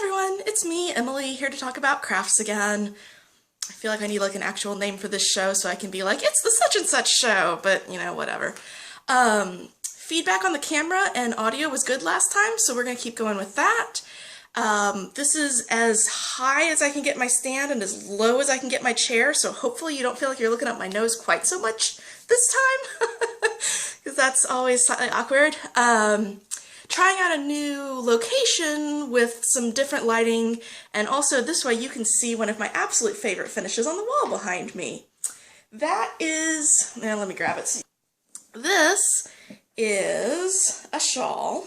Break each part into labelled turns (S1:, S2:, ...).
S1: everyone, it's me, Emily, here to talk about crafts again. I feel like I need like an actual name for this show so I can be like, it's the such and such show, but you know, whatever. Feedback on the camera and audio was good last time, so we're gonna keep going with that. This is as high as I can get my stand and as low as I can get my chair, so hopefully you don't feel like you're looking up my nose quite so much this time, because that's always slightly awkward. Trying out a new location with some different lighting, and also this way you can see one of my absolute favorite finishes on the wall behind me. That is, now let me grab it. This is a shawl.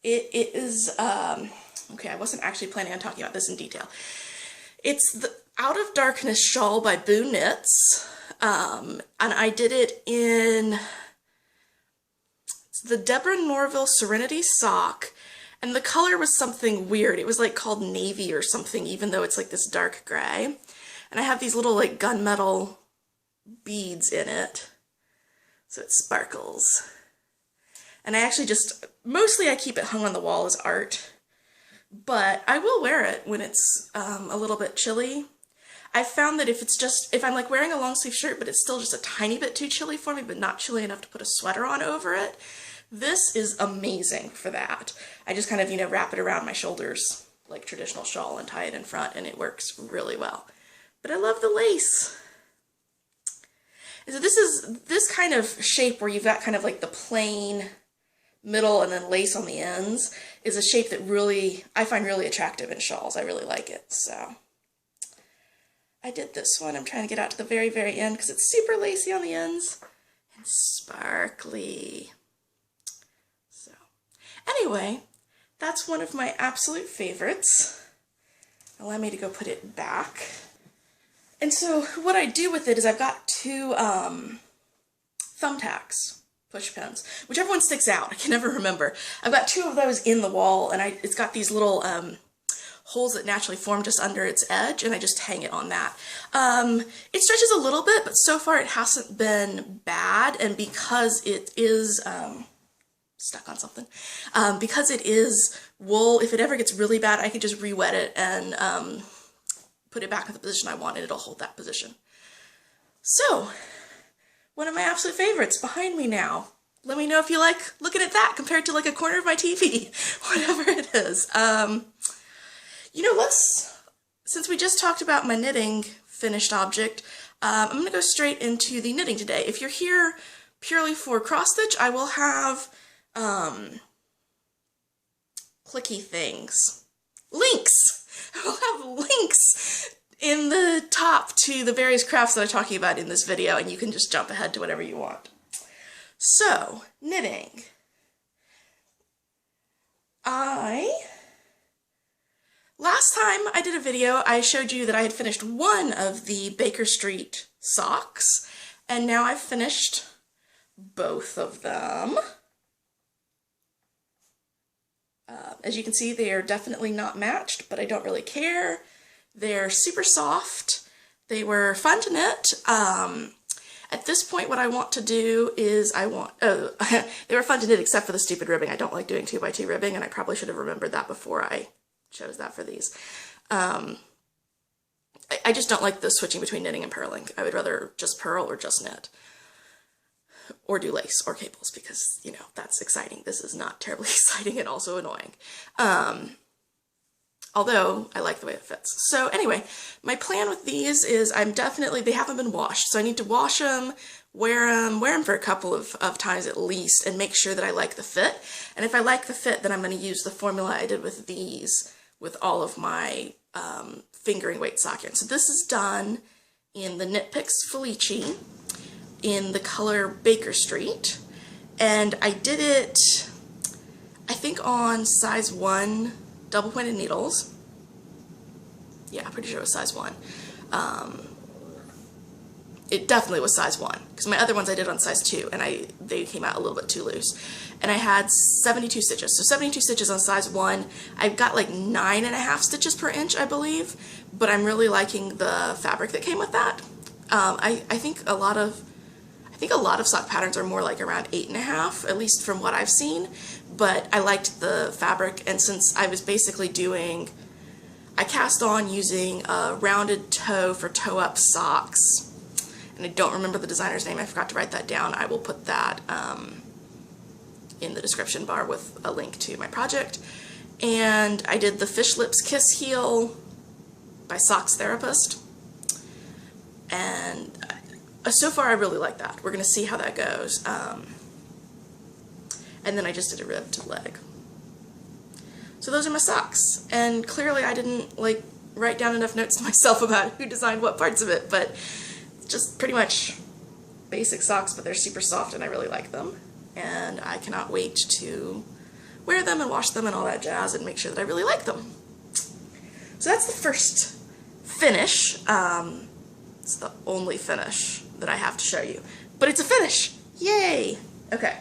S1: It is, okay, I wasn't actually planning on talking about this in detail. It's the Out of Darkness shawl by Boo Knits, and I did it in the Deborah Norville Serenity sock, and the color was something weird. It was like called navy or something, even though it's like this dark gray. And I have these little like gunmetal beads in it, so it sparkles. And I actually just, mostly I keep it hung on the wall as art, but I will wear it when it's a little bit chilly. I found that if I'm like wearing a long sleeve shirt, but it's still just a tiny bit too chilly for me, but not chilly enough to put a sweater on over it, this is amazing for that. I just kind of, you know, wrap it around my shoulders like traditional shawl and tie it in front, and it works really well. But I love the lace. And so this kind of shape where you've got kind of like the plain middle and then lace on the ends is a shape that I find really attractive in shawls. I really like it, so I did this one. I'm trying to get out to the very, very end because it's super lacy on the ends and sparkly. So anyway, that's one of my absolute favorites. Allow me to go put it back. And so what I do with it is I've got two thumbtacks, push pins, whichever one sticks out. I can never remember. I've got two of those in the wall, and it's got these little holes that naturally form just under its edge, and I just hang it on that. It stretches a little bit, but so far it hasn't been bad, and because it is stuck on something, because it is wool, if it ever gets really bad, I can just re-wet it and put it back in the position I want, and it'll hold that position. So, one of my absolute favorites behind me now. Let me know if you like looking at that compared to like a corner of my TV, whatever it is. You know, since we just talked about my knitting finished object, I'm going to go straight into the knitting today. If you're here purely for cross stitch, I will have clicky things. Links! I'll have links in the top to the various crafts that I'm talking about in this video, and you can just jump ahead to whatever you want. So, knitting. Last time I did a video, I showed you that I had finished one of the Baker Street socks, and now I've finished both of them. As you can see, they are definitely not matched, but I don't really care. They're super soft. They were fun to knit. At this point, what I want to do is they were fun to knit except for the stupid ribbing. I don't like doing 2x2 ribbing, and I probably should have remembered that before I chose that for these. I just don't like the switching between knitting and purling. I would rather just purl or just knit. Or do lace or cables, because, you know, that's exciting. This is not terribly exciting and also annoying. Although I like the way it fits. So anyway, my plan with these is they haven't been washed, so I need to wash them, wear them for a couple of times at least, and make sure that I like the fit. And if I like the fit, then I'm going to use the formula I did with these with all of my fingering weight sock yarn. So this is done in the Knit Picks Felici in the color Baker Street, and I did it, I think, on size 1 double pointed needles. Yeah, I'm pretty sure it was size 1. It definitely was size 1, because my other ones I did on size 2, and they came out a little bit too loose. And I had 72 stitches, so 72 stitches on size 1. I've got like 9.5 stitches per inch, I believe, but I'm really liking the fabric that came with that. I think a lot of sock patterns are more like around 8.5, at least from what I've seen, but I liked the fabric, and since I was basically doing, I cast on using a rounded toe for toe-up socks, and I don't remember the designer's name, I forgot to write that down. I will put that in the description bar with a link to my project. And I did the Fish Lips Kiss Heel by Socks Therapist, and so far I really like that. We're going to see how that goes. And then I just did a ribbed leg. So those are my socks, and clearly I didn't like write down enough notes to myself about who designed what parts of it, but just pretty much basic socks, but they're super soft and I really like them, and I cannot wait to wear them and wash them and all that jazz and make sure that I really like them. So that's the first finish. It's the only finish that I have to show you, but it's a finish. Yay! Okay.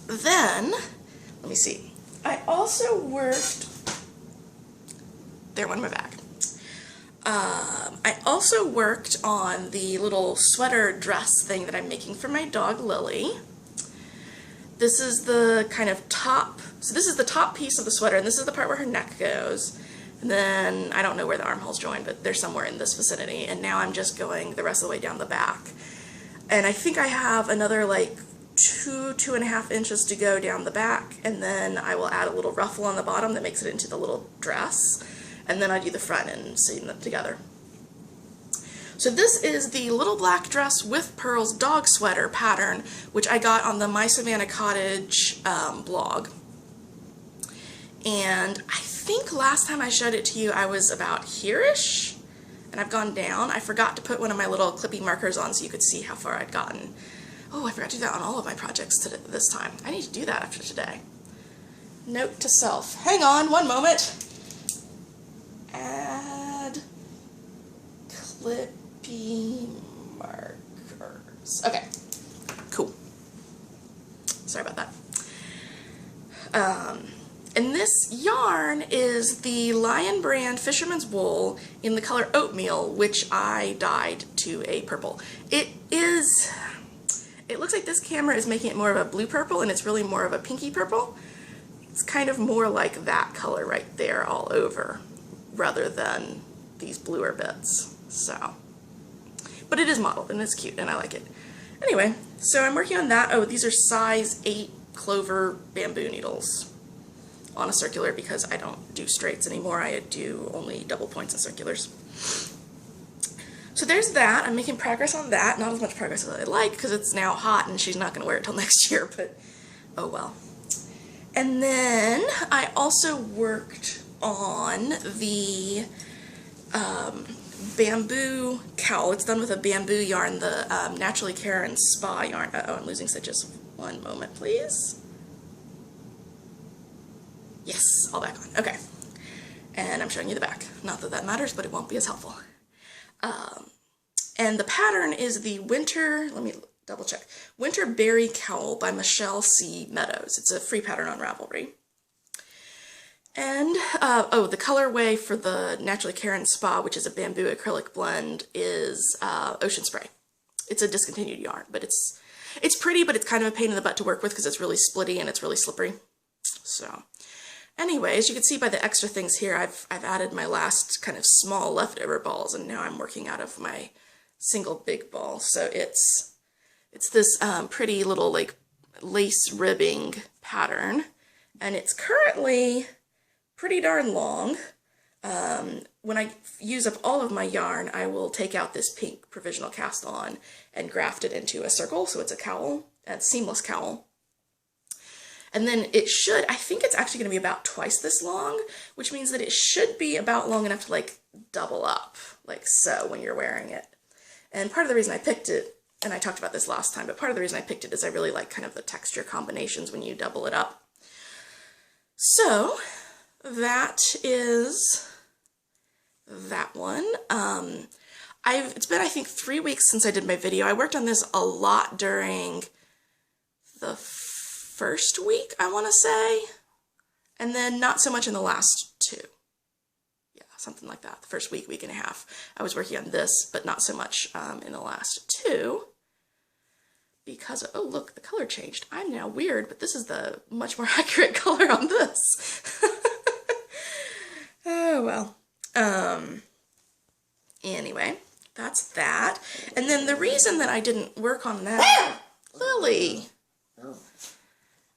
S1: Then, let me see. I also worked, there went my bag. I also worked on the little sweater dress thing that I'm making for my dog Lily. This is the kind of top, so this is the top piece of the sweater, and this is the part where her neck goes. And then, I don't know where the armholes join, but they're somewhere in this vicinity, and now I'm just going the rest of the way down the back. And I think I have another like 2.5 inches to go down the back, and then I will add a little ruffle on the bottom that makes it into the little dress, and then I do the front and seam them together. So this is the Little Black Dress with Pearls dog sweater pattern, which I got on the My Savannah Cottage blog. And I think last time I showed it to you I was about here-ish, and I've gone down. I forgot to put one of my little clippy markers on so you could see how far I'd gotten. Oh, I forgot to do that on all of my projects this time. I need to do that after today. Note to self. Hang on one moment. Add clippy markers. Okay, cool. Sorry about that. And this yarn is the Lion Brand Fisherman's Wool in the color Oatmeal, which I dyed to a purple. It looks like this camera is making it more of a blue purple, and it's really more of a pinky purple. It's kind of more like that color right there all over, rather than these bluer bits. So, but it is modeled and it's cute and I like it. Anyway, so I'm working on that. Oh, these are size 8 clover bamboo needles on a circular because I don't do straights anymore. I do only double points and circulars. So there's that. I'm making progress on that. Not as much progress as I'd like because it's now hot and she's not going to wear it till next year, but oh well. And then I also worked on the bamboo cowl. It's done with a bamboo yarn, the Naturally Care and Spa yarn. Uh-oh, I'm losing stitches. One moment, please. Yes, all back on. Okay. And I'm showing you the back. Not that that matters, but it won't be as helpful. And the pattern is the Winter, let me double check, Winter Berry Cowl by Michelle C. Meadows. It's a free pattern on Ravelry. And, oh, the colorway for the Naturally Care and Spa, which is a bamboo acrylic blend, is Ocean Spray. It's a discontinued yarn, but it's pretty, but it's kind of a pain in the butt to work with because it's really splitty and it's really slippery. So, anyways, you can see by the extra things here, I've added my last kind of small leftover balls, and now I'm working out of my single big ball. So it's this pretty little like lace ribbing pattern, and it's currently pretty darn long. When I use up all of my yarn, I will take out this pink provisional cast on and graft it into a circle, so it's a cowl, a seamless cowl. And then it should, I think it's actually going to be about twice this long, which means that it should be about long enough to like double up, like so, when you're wearing it. And part of the reason I picked it, and I talked about this last time, but part of the reason I picked it is I really like kind of the texture combinations when you double it up. So that is that one. It's been, I think, 3 weeks since I did my video. I worked on this a lot during the first week, I want to say, and then not so much in the last 2. Yeah, something like that. The first week, week and a half, I was working on this, but not so much in the last 2. because, oh look, the color changed. I'm now weird, but this is the much more accurate color on this. Oh well. Anyway, that's that. And then the reason that I didn't work on that, Lily.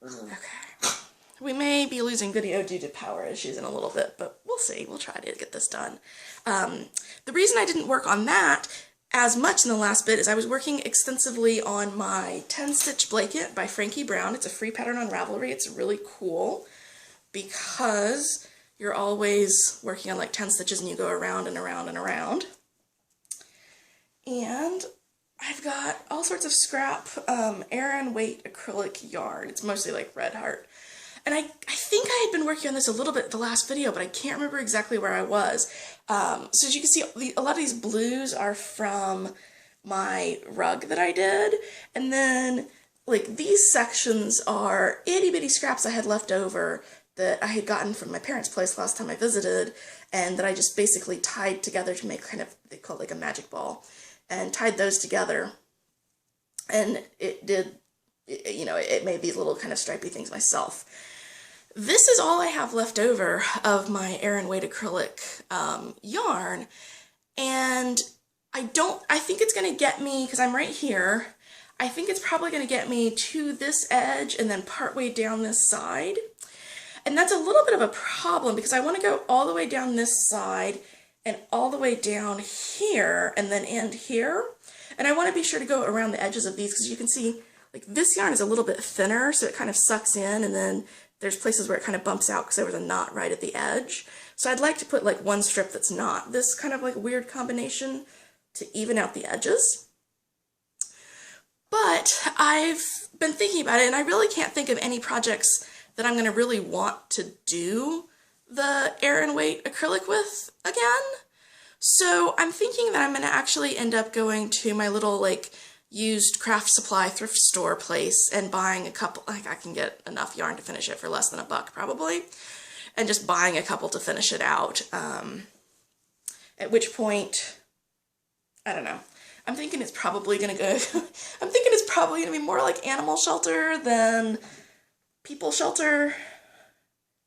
S1: Okay. We may be losing video due to power issues in a little bit, but we'll see. We'll try to get this done. The reason I didn't work on that as much in the last bit is I was working extensively on my 10-stitch blanket by Frankie Brown. It's a free pattern on Ravelry. It's really cool because you're always working on like 10 stitches and you go around and around and around. And I've got all sorts of scrap Aran weight acrylic yarn. It's mostly like Red Heart. And I think I had been working on this a little bit the last video, but I can't remember exactly where I was. So as you can see, a lot of these blues are from my rug that I did. And then like these sections are itty bitty scraps I had left over that I had gotten from my parents' place last time I visited, and that I just basically tied together to make kind of, they call it like a magic ball, and tied those together. And it did, you know, it made these little kind of stripy things myself. This is all I have left over of my Aran weight acrylic yarn, and I think it's going to get me, because I'm right here, I think it's probably going to get me to this edge and then partway down this side. And that's a little bit of a problem because I want to go all the way down this side and all the way down here and then end here. And I want to be sure to go around the edges of these because you can see like this yarn is a little bit thinner, so it kind of sucks in, and then there's places where it kind of bumps out because there was a knot right at the edge. So I'd like to put like one strip that's not this kind of like weird combination to even out the edges. But I've been thinking about it, and I really can't think of any projects that I'm going to really want to do the Aran weight acrylic with again. So I'm thinking that I'm going to actually end up going to my little like used craft supply thrift store place and buying a couple, like I can get enough yarn to finish it for less than $1 probably, and just buying a couple to finish it out. At which point, I don't know. I'm thinking it's probably going to go, I'm thinking it's probably going to be more like animal shelter than people shelter.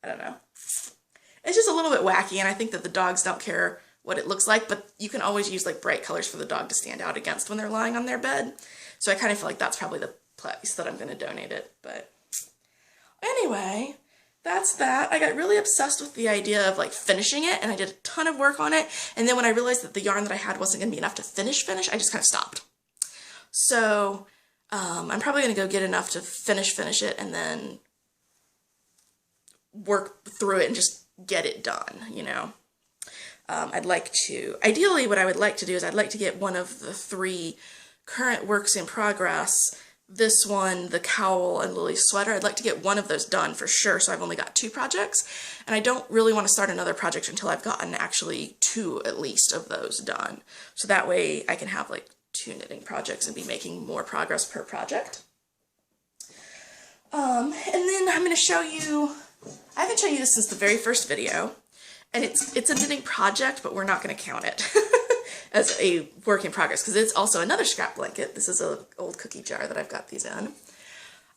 S1: I don't know. It's just a little bit wacky, and I think that the dogs don't care what it looks like, but you can always use like bright colors for the dog to stand out against when they're lying on their bed. So I kind of feel like that's probably the place that I'm going to donate it. But anyway, that's that. I got really obsessed with the idea of like finishing it, and I did a ton of work on it. And then when I realized that the yarn that I had wasn't going to be enough to finish, I just kind of stopped. So I'm probably going to go get enough to finish it and then work through it and just get it done, you know. I'd like to, ideally what I would like to do is I'd like to get one of the 3 current works in progress, this one, the cowl, and Lily's sweater. I'd like to get one of those done for sure, so I've only got 2 projects, and I don't really want to start another project until I've gotten actually 2 at least of those done. So that way I can have like 2 knitting projects and be making more progress per project. And then I'm going to show you, I haven't shown you this since the very first video, and it's a knitting project, but we're not going to count it as a work in progress because it's also another scrap blanket. This is an old cookie jar that I've got these in.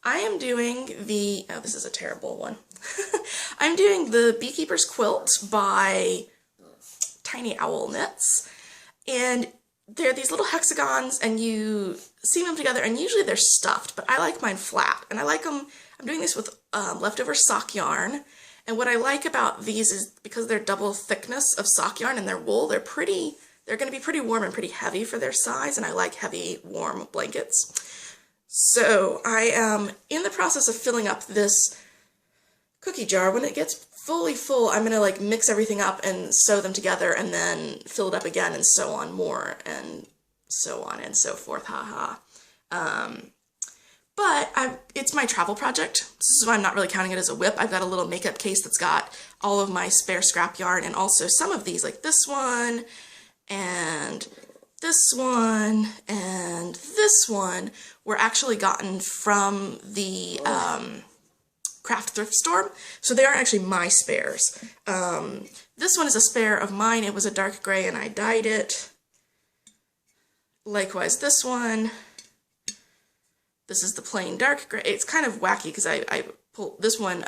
S1: I am doing the, oh, this is a terrible one. I'm doing the Beekeeper's Quilt by Tiny Owl Knits, and they're these little hexagons, and you seam them together, and usually they're stuffed, but I like mine flat, and I like them, I'm doing this with leftover sock yarn, and what I like about these is because they're double thickness of sock yarn and they're wool, they're going to be pretty warm and pretty heavy for their size, and I like heavy, warm blankets. So I am in the process of filling up this cookie jar. When it gets fully full, I'm going to like mix everything up and sew them together and then fill it up again and sew on more and so on and so forth, haha. But it's my travel project. This is why I'm not really counting it as a whip. I've got a little makeup case that's got all of my spare scrap yarn, and also some of these, like this one, and this one, and this one, were actually gotten from the craft thrift store. So they aren't actually my spares. This one is a spare of mine. It was a dark gray and I dyed it. Likewise, this one. this is the plain dark gray. It's kind of wacky because I pulled, this one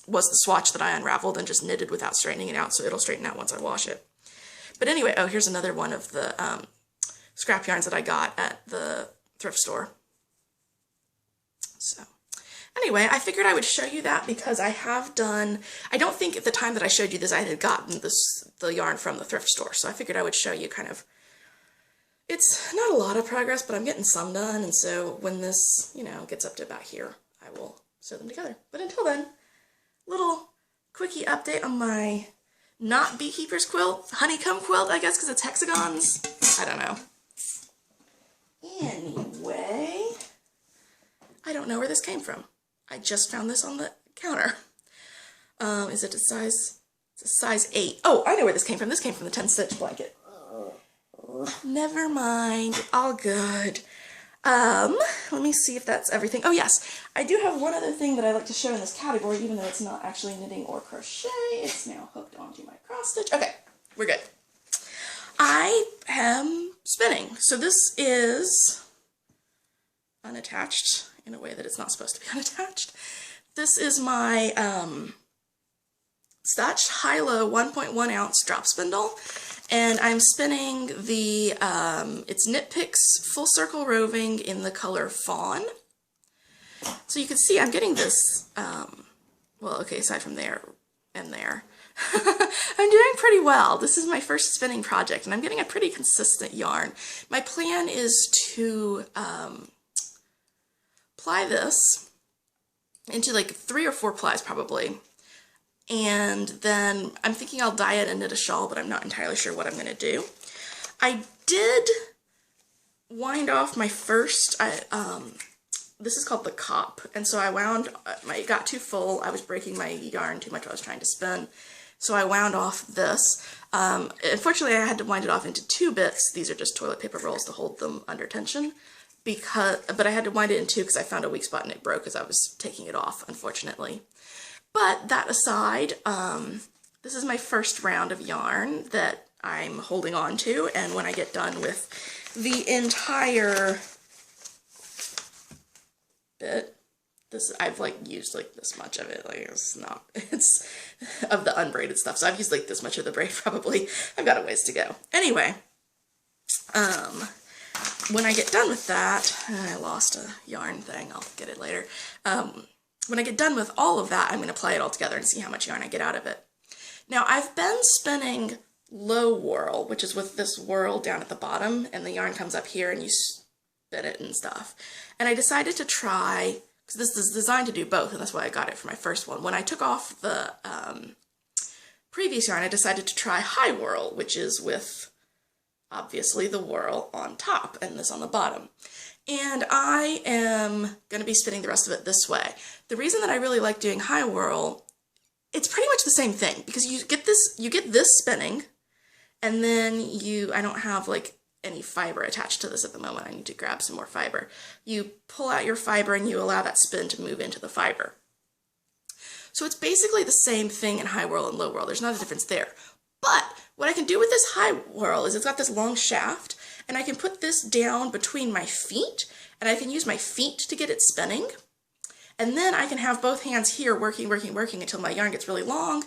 S1: was the swatch that I unraveled and just knitted without straightening it out, so it'll straighten out once I wash it. But anyway, oh, here's another one of the scrap yarns that I got at the thrift store. So anyway, I figured I would show you that because I have done, I don't think at the time that I showed you this I had gotten the yarn from the thrift store, so I figured I would show you kind of, it's not a lot of progress, but I'm getting some done, and so when this, you know, gets up to about here, I will sew them together. But until then, little quickie update on my not beekeeper's quilt, honeycomb quilt, I guess, because it's hexagons. I don't know. Anyway, I don't know where this came from. I just found this on the counter. Is it a size? It's a size 8. Oh, I know where this came from. This came from the 10-stitch blanket. Never mind. All good. Let me see if that's everything. Oh yes, I do have one other thing that I like to show in this category, even though it's not actually knitting or crochet. It's now hooked onto my cross stitch. Okay, we're good. I am spinning. So this is unattached in a way that it's not supposed to be unattached. This is my Stitch High-Low 1.1 ounce drop spindle. And I'm spinning the, it's Knit Picks Full Circle Roving in the color Fawn. So you can see I'm getting this, well, okay, aside from there and there, I'm doing pretty well. This is my first spinning project, and I'm getting a pretty consistent yarn. My plan is to ply this into like 3 or 4 plies probably. And then I'm thinking I'll dye it and knit a shawl, but I'm not entirely sure what I'm going to do. I did wind off my first, this is called the cop, and so I wound, it got too full, I was breaking my yarn too much while I was trying to spin, so I wound off this. Unfortunately, I had to wind it off into 2 bits. These are just toilet paper rolls to hold them under tension, but I had to wind it in 2 because I found a weak spot and it broke as I was taking it off, unfortunately. But that aside, this is my first round of yarn that I'm holding on to, and when I get done with the entire bit, I've like used like this much of it, like it's of the unbraided stuff, so I've used like this much of the braid probably. I've got a ways to go. Anyway, when I get done with that, I lost a yarn thing, I'll get it later. When I get done with all of that, I'm going to apply it all together and see how much yarn I get out of it. Now, I've been spinning low whorl, which is with this whorl down at the bottom, and the yarn comes up here and you spin it and stuff. And I decided to try, because this is designed to do both, and that's why I got it for my first one. When I took off the previous yarn, I decided to try high whorl, which is with, obviously, the whorl on top and this on the bottom. And I am going to be spinning the rest of it this way. The reason that I really like doing high whorl, it's pretty much the same thing, because you get this spinning, and then I don't have like any fiber attached to this at the moment. I need to grab some more fiber. You pull out your fiber and you allow that spin to move into the fiber. So it's basically the same thing in high whorl and low whorl. There's not a difference there. But what I can do with this high whorl is it's got this long shaft, and I can put this down between my feet, and I can use my feet to get it spinning. And then I can have both hands here working until my yarn gets really long,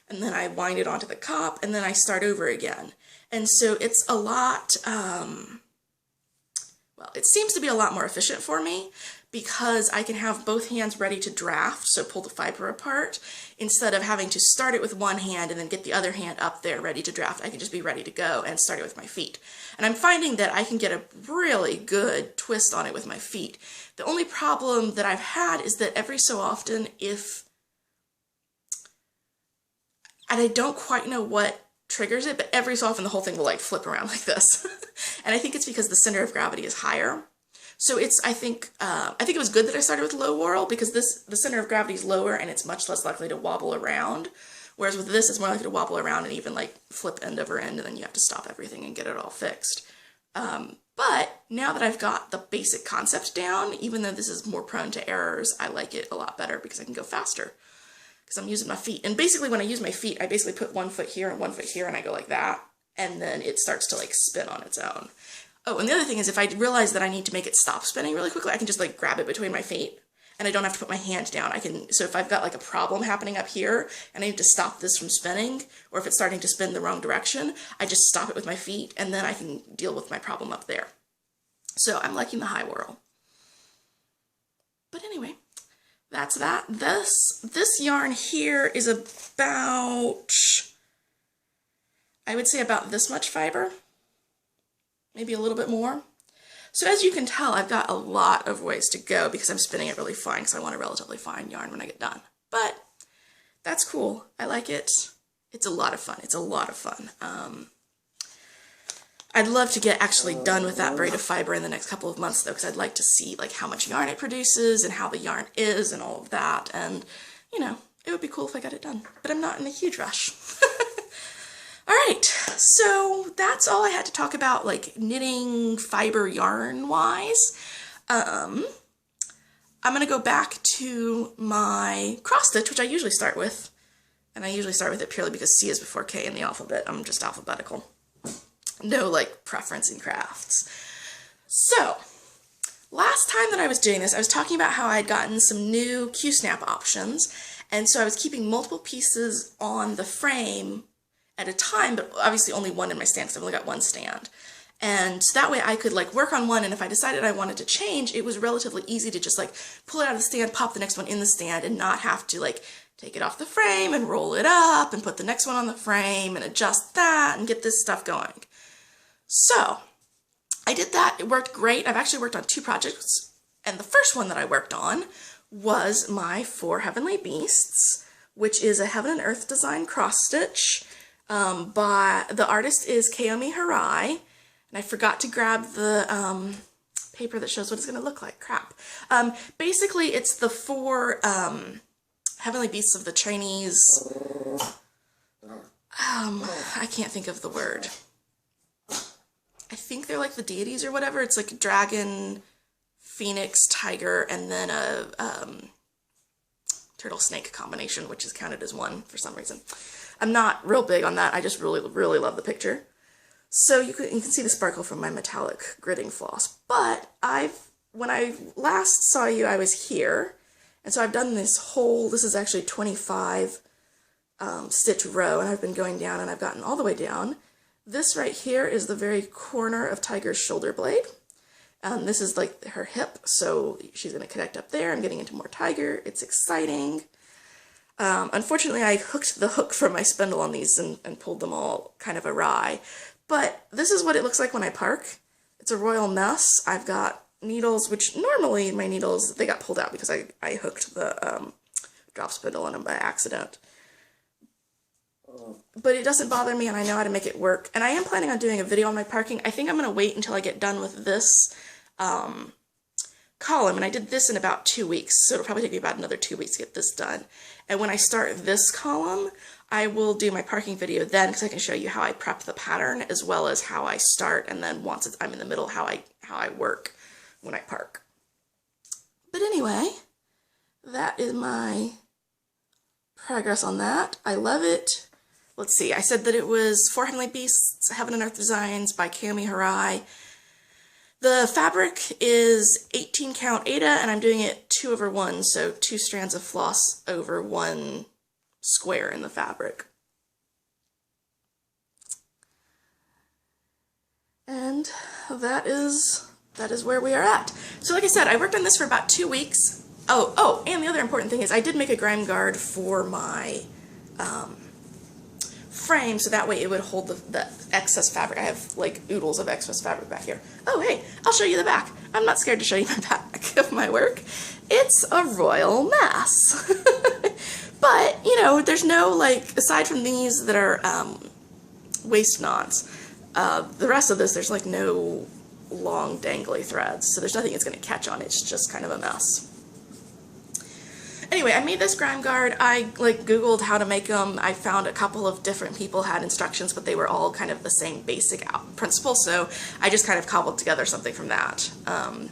S1: and then I wind it onto the cop, and then I start over again. And so it's a lot, well, it seems to be a lot more efficient for me, because I can have both hands ready to draft, so pull the fiber apart, instead of having to start it with one hand and then get the other hand up there ready to draft. I can just be ready to go and start it with my feet. And I'm finding that I can get a really good twist on it with my feet. The only problem that I've had is that every so often, and I don't quite know what triggers it, but every so often the whole thing will like flip around like this. And I think it's because the center of gravity is higher. So I think it was good that I started with low whorl, because the center of gravity is lower and it's much less likely to wobble around. Whereas with this, it's more likely to wobble around and even like flip end over end, and then you have to stop everything and get it all fixed. But now that I've got the basic concept down, even though this is more prone to errors, I like it a lot better because I can go faster. Because I'm using my feet. And basically when I use my feet, I basically put one foot here and one foot here, and I go like that. And then it starts to like spin on its own. Oh, and the other thing is if I realize that I need to make it stop spinning really quickly, I can just like grab it between my feet and I don't have to put my hand down. So if I've got like a problem happening up here and I need to stop this from spinning, or if it's starting to spin the wrong direction, I just stop it with my feet and then I can deal with my problem up there. So I'm liking the high whirl. But anyway, that's that. This yarn here is about, I would say about this much fiber, maybe a little bit more. So as you can tell, I've got a lot of ways to go because I'm spinning it really fine because I want a relatively fine yarn when I get done. But that's cool. I like it. It's a lot of fun. It's a lot of fun. I'd love to get actually done with that braid of fiber in the next couple of months though, because I'd like to see like how much yarn it produces and how the yarn is and all of that. And you know, it would be cool if I got it done, but I'm not in a huge rush. All right, so that's all I had to talk about, like knitting fiber yarn wise. I'm gonna go back to my cross stitch, which I usually start with, and I usually start with it purely because C is before K in the alphabet. I'm just alphabetical. No like preference in crafts. So last time that I was doing this, I was talking about how I had gotten some new Q-snap options, and so I was keeping multiple pieces on the frame at a time, but obviously only one in my stand because I've only got one stand. And that way I could like work on one, and if I decided I wanted to change, it was relatively easy to just like pull it out of the stand, pop the next one in the stand, and not have to like take it off the frame and roll it up and put the next one on the frame and adjust that and get this stuff going. So I did that. It worked great. I've actually worked on 2 projects, and the first one that I worked on was my 4 Heavenly Beasts, which is a Heaven and Earth design cross stitch. By the artist is Kaomi Hirai, and I forgot to grab the paper that shows what it's going to look like. Crap. Basically, it's the 4 Heavenly Beasts of the Chinese. I can't think of the word. I think they're like the deities or whatever. It's like a dragon, phoenix, tiger, and then a turtle snake combination, which is counted as one for some reason. I'm not real big on that. I just really love the picture. So you can see the sparkle from my metallic gridding floss. But when I last saw you, I was here, and so I've done this whole. This is actually 25 stitch row, and I've been going down, and I've gotten all the way down. This right here is the very corner of Tiger's shoulder blade. This is like her hip, so she's going to connect up there. I'm getting into more Tiger. It's exciting. Unfortunately, I hooked the hook from my spindle on these and pulled them all kind of awry. But this is what it looks like when I park. It's a royal mess. I've got needles, which normally my needles, they got pulled out because I hooked the drop spindle on them by accident. But it doesn't bother me, and I know how to make it work. And I am planning on doing a video on my parking. I think I'm going to wait until I get done with this column, and I did this in about 2 weeks, so it'll probably take me about another 2 weeks to get this done. And when I start this column, I will do my parking video then, because I can show you how I prep the pattern as well as how I start, and then once I'm in the middle, how I work when I park. But anyway, that is my progress on that. I love it. Let's see, I said that it was 4 Heavenly Beasts, Heaven and Earth Designs by Kaomi Hirai. The fabric is 18 count Aida, and I'm doing it 2/1, so 2 strands of floss over 1 square in the fabric. And that is where we are at. So like I said, I worked on this for about 2 weeks. Oh, and the other important thing is I did make a grime guard for my frame, so that way it would hold the excess fabric. I have like oodles of excess fabric back here. Oh hey, I'll show you the back. I'm not scared to show you the back of my work. It's a royal mess. But, you know, there's no, like, aside from these that are waist knots, the rest of this, there's like no long dangly threads, so there's nothing it's going to catch on. It's just kind of a mess. Anyway, I made this grime guard. I like Googled how to make them. I found a couple of different people had instructions, but they were all kind of the same basic principle, so I just kind of cobbled together something from that. And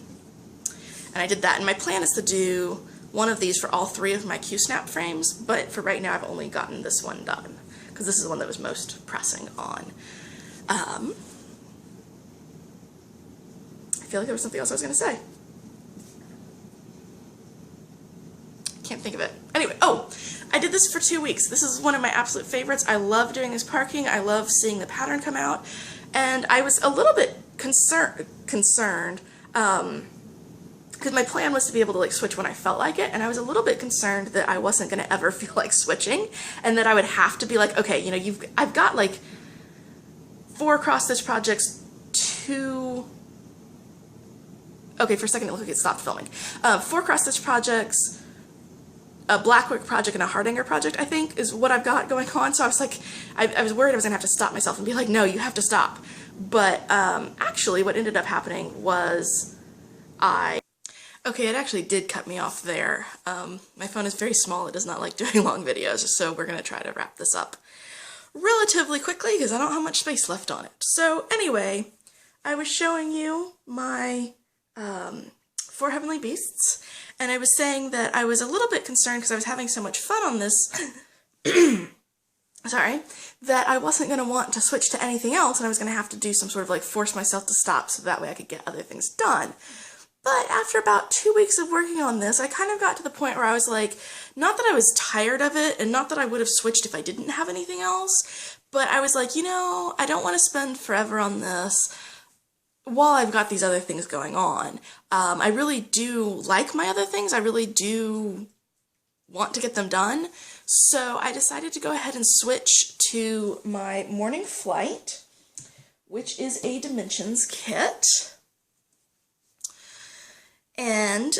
S1: I did that, and my plan is to do one of these for all 3 of my Q-snap frames, but for right now I've only gotten this one done, because this is the one that was most pressing on. feel like there was something else I was going to say. Can't think of it. Anyway, oh, I did this for 2 weeks. This is one of my absolute favorites. I love doing this parking. I love seeing the pattern come out. And I was a little bit concerned, because my plan was to be able to like switch when I felt like it, and I was a little bit concerned that I wasn't going to ever feel like switching, and that I would have to be like, okay, you know, I've got like 4 cross-stitch projects, 2, okay, for a second it looked like it stopped filming, 4 cross-stitch projects, a blackwork project, and a hardanger project, I think, is what I've got going on. So I was like, I was worried I was going to have to stop myself and be like, no, you have to stop. But actually what ended up happening was okay, it actually did cut me off there. My phone is very small. It does not like doing long videos, so we're going to try to wrap this up relatively quickly because I don't have much space left on it. So anyway, I was showing you my 4 Heavenly Beasts, and I was saying that I was a little bit concerned because I was having so much fun on this, sorry, that I wasn't going to want to switch to anything else, and I was going to have to do some sort of like force myself to stop so that way I could get other things done. But after about 2 weeks of working on this, I kind of got to the point where I was like, not that I was tired of it, and not that I would have switched if I didn't have anything else, but I was like, you know, I don't want to spend forever on this while I've got these other things going on. I really do like my other things. I really do want to get them done. So I decided to go ahead and switch to my Morning Flight, which is a Dimensions kit. And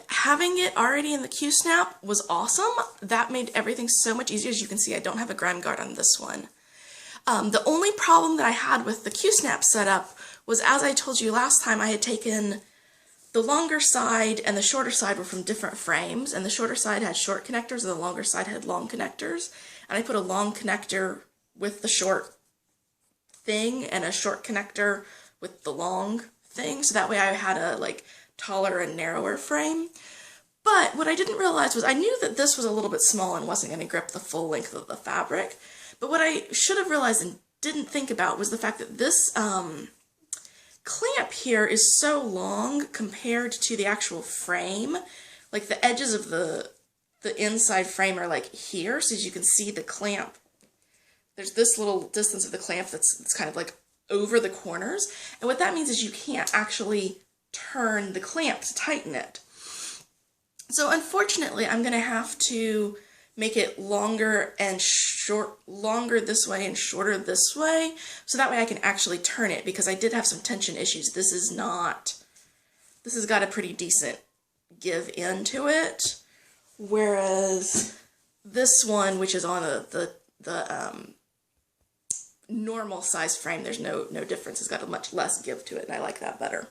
S1: having it already in the Q-snap was awesome. That made everything so much easier. As you can see, I don't have a grime guard on this one. The only problem that I had with the Q-snap setup was, as I told you last time, I had taken the longer side and the shorter side were from different frames, and the shorter side had short connectors and the longer side had long connectors. And I put a long connector with the short thing and a short connector with the long thing, so that way I had a like taller and narrower frame. But what I didn't realize was I knew that this was a little bit small and wasn't going to grip the full length of the fabric. But what I should have realized and didn't think about was the fact that this clamp here is so long compared to the actual frame. Like the edges of the inside frame are like here, so as you can see the clamp, there's this little distance of the clamp that's kind of like over the corners. And what that means is you can't actually turn the clamp to tighten it. So unfortunately, I'm going to have to make it longer and longer this way and shorter this way, so that way I can actually turn it, because I did have some tension issues. This has got a pretty decent give in to it, whereas this one, which is on the normal size frame, there's no difference. It's got a much less give to it, and I like that better.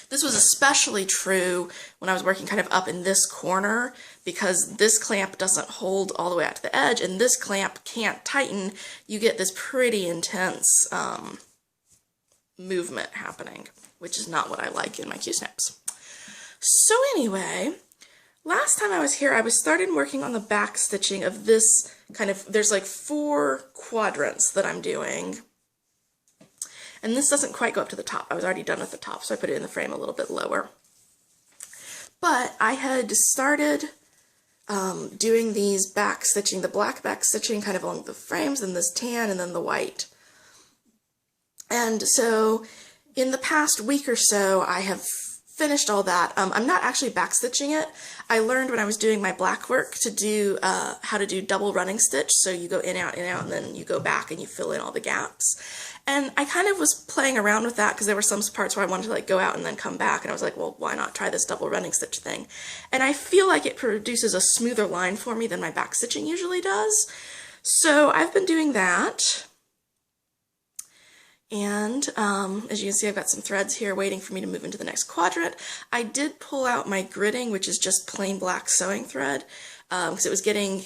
S1: This was especially true when I was working kind of up in this corner, because this clamp doesn't hold all the way out to the edge, and this clamp can't tighten. You get this pretty intense movement happening, which is not what I like in my Q-snaps. So anyway, last time I was here, I was started working on the back stitching of this kind of, there's like 4 quadrants that I'm doing. And this doesn't quite go up to the top. I was already done with the top, so I put it in the frame a little bit lower. But I had started doing these back stitching, the black back stitching kind of along the frames, and this tan, and then the white. And so in the past week or so, I have finished all that. I'm not actually back stitching it. I learned when I was doing my black work to do how to do double running stitch. So you go in, out, and then you go back and you fill in all the gaps. And I kind of was playing around with that because there were some parts where I wanted to like go out and then come back, and I was like, well, why not try this double running stitch thing? And I feel like it produces a smoother line for me than my back stitching usually does. So I've been doing that. And as you can see, I've got some threads here waiting for me to move into the next quadrant. I did pull out my gridding, which is just plain black sewing thread, because it was getting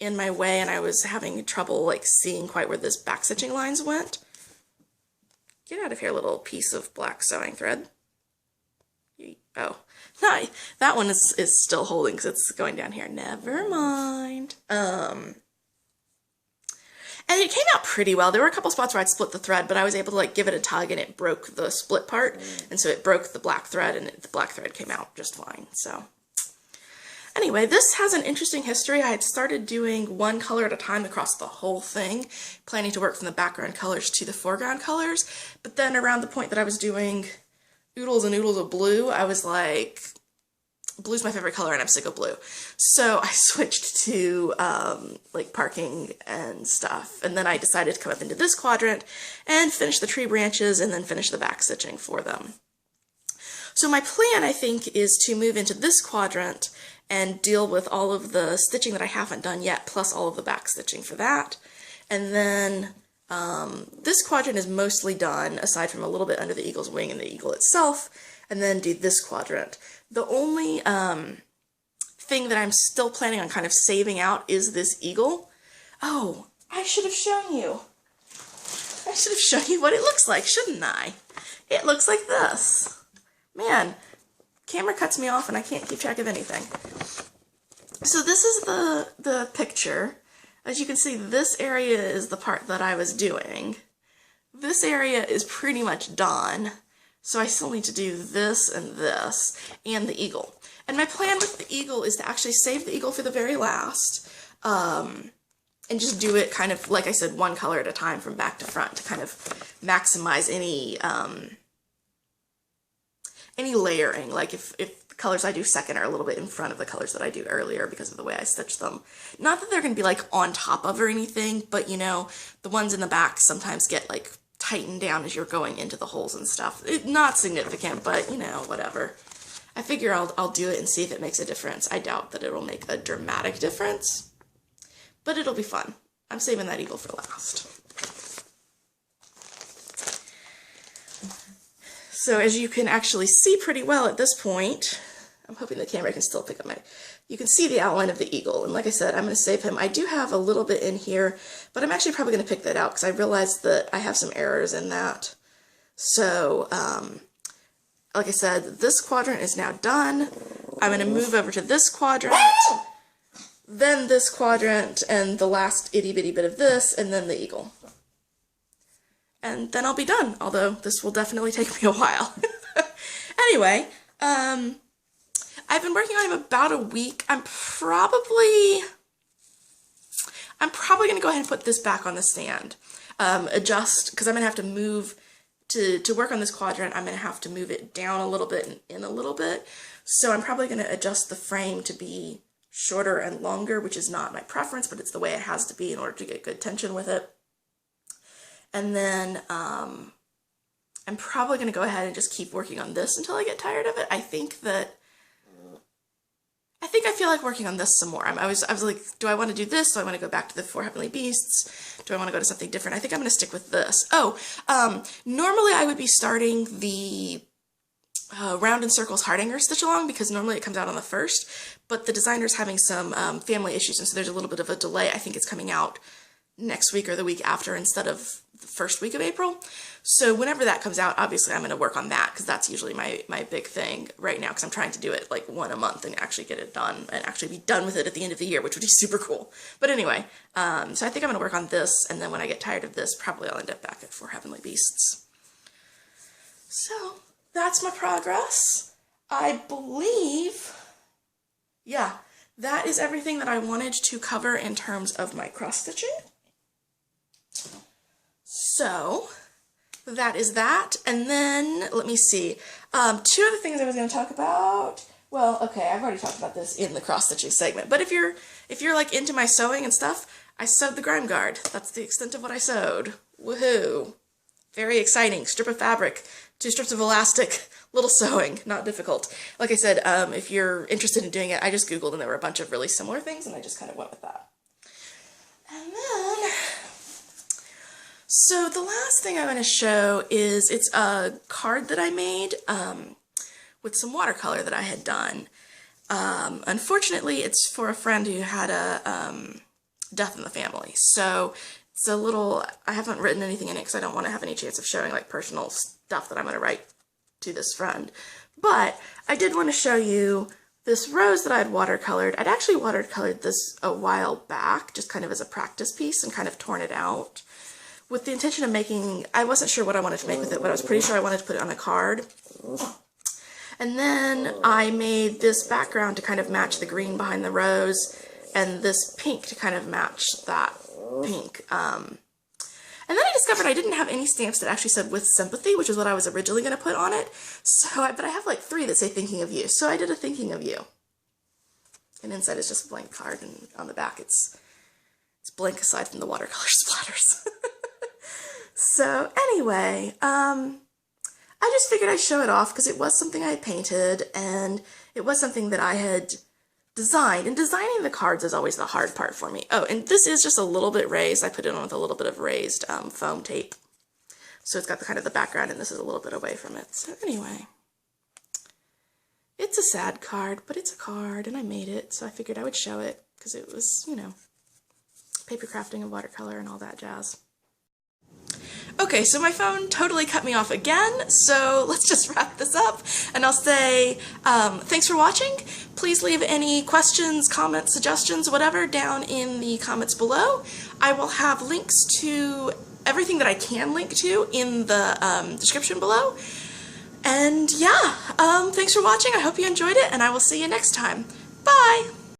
S1: in my way and I was having trouble like seeing quite where this back stitching lines went. Get out of here, little piece of black sewing thread. Oh, no, that one is still holding because it's going down here. Never mind. it came out pretty well. There were a couple spots where I'd split the thread, but I was able to like give it a tug and it broke the split part. And so it broke the black thread and the black thread came out just fine. So anyway, this has an interesting history. I had started doing one color at a time across the whole thing, planning to work from the background colors to the foreground colors. But then around the point that I was doing oodles and oodles of blue, I was like, blue's my favorite color and I'm sick of blue. So I switched to like parking and stuff. And then I decided to come up into this quadrant and finish the tree branches and then finish the back stitching for them. So my plan, I think, is to move into this quadrant and deal with all of the stitching that I haven't done yet, plus all of the back stitching for that. And then this quadrant is mostly done, aside from a little bit under the eagle's wing and the eagle itself, and then do this quadrant. The only thing that I'm still planning on kind of saving out is this eagle. Oh, I should have shown you. I should have shown you what it looks like, shouldn't I? It looks like this. Man, camera cuts me off and I can't keep track of anything. So this is the picture. As you can see, this area is the part that I was doing. This area is pretty much done. So I still need to do this and the eagle. And my plan with the eagle is to actually save the eagle for the very last, and just do it kind of, like I said, one color at a time from back to front to kind of maximize any layering. Like if the colors I do second are a little bit in front of the colors that I do earlier because of the way I stitch them. Not that they're going to be like on top of or anything, but you know, the ones in the back sometimes get like tightened down as you're going into the holes and stuff. Not significant, but you know, whatever. I figure I'll do it and see if it makes a difference. I doubt that it'll make a dramatic difference, but it'll be fun. I'm saving that eagle for last. So as you can actually see pretty well at this point, I'm hoping the camera can still pick up you can see the outline of the eagle, and like I said, I'm going to save him. I do have a little bit in here, but I'm actually probably going to pick that out because I realized that I have some errors in that. So, like I said, this quadrant is now done. I'm going to move over to this quadrant, then this quadrant, and the last itty-bitty bit of this, and then the eagle. And then I'll be done, although this will definitely take me a while. Anyway, I've been working on him about a week. I'm probably going to go ahead and put this back on the stand. Adjust, because I'm going to have to move, to work on this quadrant, I'm going to have to move it down a little bit and in a little bit. So I'm probably going to adjust the frame to be shorter and longer, which is not my preference, but it's the way it has to be in order to get good tension with it. And then I'm probably going to go ahead and just keep working on this until I get tired of it. I feel like working on this some more. I was like, do I want to do this? Do I want to go back to the Four Heavenly Beasts? Do I want to go to something different? I think I'm going to stick with this. Oh, normally I would be starting the Round and Circles Hearthanger stitch along because normally it comes out on the 1st, but the designer's having some family issues, and so there's a little bit of a delay. I think it's coming out next week or the week after instead of the first week of April. So whenever that comes out, obviously I'm going to work on that because that's usually my big thing right now, because I'm trying to do it like one a month and actually get it done and actually be done with it at the end of the year, which would be super cool. But anyway, so I think I'm going to work on this, and then when I get tired of this, probably I'll end up back at Four Heavenly Beasts. So that's my progress. I believe, yeah, that is everything that I wanted to cover in terms of my cross-stitching. So that is that, and then let me see. 2 other things I was going to talk about. Well, okay, I've already talked about this in the cross-stitching segment, but if you're like into my sewing and stuff, I sewed the grime guard. That's the extent of what I sewed. Woohoo! Very exciting. Strip of fabric, 2 strips of elastic, little sewing, not difficult. Like I said, if you're interested in doing it, I just Googled and there were a bunch of really similar things, and I just kind of went with that. And then, so the last thing I'm going to show is, it's a card that I made with some watercolor that I had done. Unfortunately, it's for a friend who had a death in the family, so it's a little, I haven't written anything in it because I don't want to have any chance of showing like personal stuff that I'm going to write to this friend. But I did want to show you this rose that I had watercolored. I'd actually watercolored this a while back, just kind of as a practice piece, and kind of torn it out with the intention of making, I wasn't sure what I wanted to make with it, but I was pretty sure I wanted to put it on a card. And then I made this background to kind of match the green behind the rose, and this pink to kind of match that pink. And then I discovered I didn't have any stamps that actually said "with sympathy," which is what I was originally going to put on it. But I have like 3 that say "thinking of you." So I did a "thinking of you." And inside is just a blank card, and on the back it's blank aside from the watercolor splatters. So anyway, I just figured I'd show it off because it was something I had painted, and it was something that I had designed. And designing the cards is always the hard part for me. Oh, and this is just a little bit raised. I put it on with a little bit of raised foam tape. So it's got the kind of the background, and this is a little bit away from it. So anyway, it's a sad card, but it's a card, and I made it, so I figured I would show it because it was, you know, paper crafting and watercolor and all that jazz. Okay, so my phone totally cut me off again, so let's just wrap this up, and I'll say thanks for watching. Please leave any questions, comments, suggestions, whatever, down in the comments below. I will have links to everything that I can link to in the description below. And yeah, thanks for watching. I hope you enjoyed it, and I will see you next time. Bye!